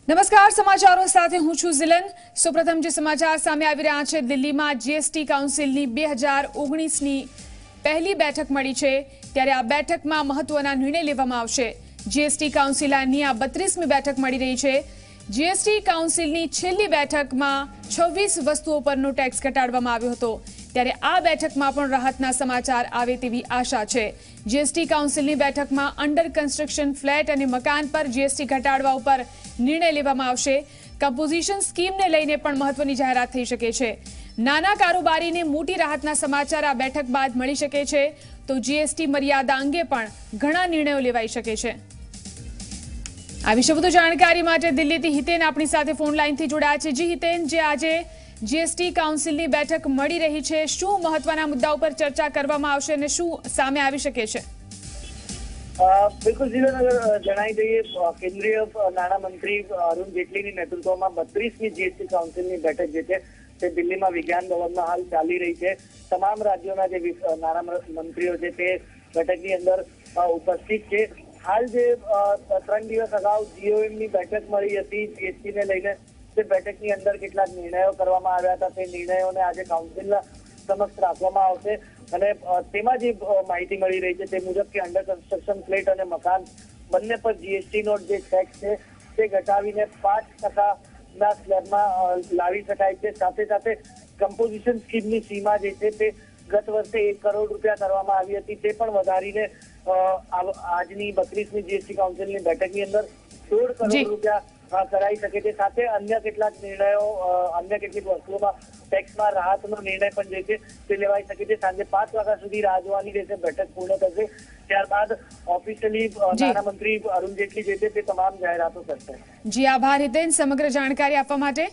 નમસ્કાર, સમાચારો સાથે હું છું ઝિલન। સૌપ્રથમ જે સમાચાર સામે આવી રહ્યા છે, દિલ્હીમાં જીએસટી કાઉન્સિલની 2019ની પહેલી બેઠક મળી છે, ત્યારે આ બેઠકમાં મહત્વના નિર્ણય લેવામાં આવશે। જીએસટી કાઉન્સિલની આ 32મી બેઠક મળી રહી છે। જીએસટી કાઉન્સિલની છેલ્લી બેઠકમાં 26 વસ્તુઓ પરનો ટેક્સ ઘટાડવામાં આવ્યો હતો, ત્યારે આ બેઠકમાં પણ રાહતના સમાચાર આવે તેવી આશા છે। જીએસટી કાઉન્સિલની બેઠકમાં અંડર કન્સ્ટ્રક્શન ફ્લેટ અને મકાન પર જીએસટી ઘટાડવા ઉપર નિર્ણય લેવામાં આવશે। કમ્પોઝિશન સ્કીમને લઈને પણ મહત્વની જાહેરાત થઈ શકે છે। નાના કારોબારીને મોટી રાહતના સમાચાર આ બેઠક બાદ મળી શકે છે, તો જીએસટી મર્યાદા અંગે પણ ઘણા નિર્ણયો લેવાઈ શકે છે। આ વિશે વધુ જાણકારી માટે દિલ્હીથી હિતેન આપણી સાથે ફોન લાઈનથી જોડાયા છે। જી હિતેન, જે આજે જીએસટી કાઉન્સિલની બેઠક મળી રહી છે, શું મહત્વના મુદ્દાઓ પર ચર્ચા કરવામાં આવશે અને શું સામે આવી શકે છે? બિલકુલ જીવન, અગર જણાવી દઈએ, કેન્દ્રીય નાણામંત્રી અરુણ જેટલીની નેતૃત્વમાં 32મી જીએસટી કાઉન્સિલની બેઠક જે છે તે દિલ્હીમાં વિજ્ઞાન ભવનમાં હાલ ચાલી રહી છે। તમામ રાજ્યોના જે નાણામંત્રીઓ છે તે બેઠકની અંદર ઉપસ્થિત છે। હાલ જે 3 દિવસ અગાઉ જીઓએમની બેઠક મળી હતી જીએસટીને લઈને, તે બેઠકની અંદર કેટલાક નિર્ણયો કરવામાં આવ્યા હતા। તે નિર્ણયોને આજે કાઉન્સિલના સમક્ષ રાખવામાં આવશે અને તેમાં જે માહિતી મળી રહી છે તે મુજબ કે અંડર કન્સ્ટ્રક્શન ફ્લેટ અને મકાન બંને પર જીએસટીનો જે ટેક્સ છે તે ઘટાડીને 5%ના સ્લેબમાં લાવી શકાય છે। સાથે સાથે કમ્પોઝિશન સ્કીમની સીમા જે છે તે ગત વર્ષે 1 કરોડ રૂપિયા કરવામાં આવી હતી, તે પણ વધારીને આજની 32મી જીએસટી કાઉન્સિલની બેઠકની અંદર 16 કરોડ રૂપિયા કરાઈ શકે છે। સાથે અન્ય કેટલાક નિર્ણયો, અન્ય કેટલીક વસ્તુઓમાં ટેક્સમાં રાહતનો નિર્ણય પણ જે છે તે લેવાઈ શકે છે। સાંજે 5 વાગ્યા સુધી રાહ જોવાની રહેશે, બેઠક પૂર્ણ થશે ત્યારબાદ ઓફિશિયલી નાણામંત્રી અરુણ જેટલી જે છે તે તમામ જાહેરાતો કરશે। જી આભાર હિતેન, સમગ્ર જાણકારી આપવા માટે।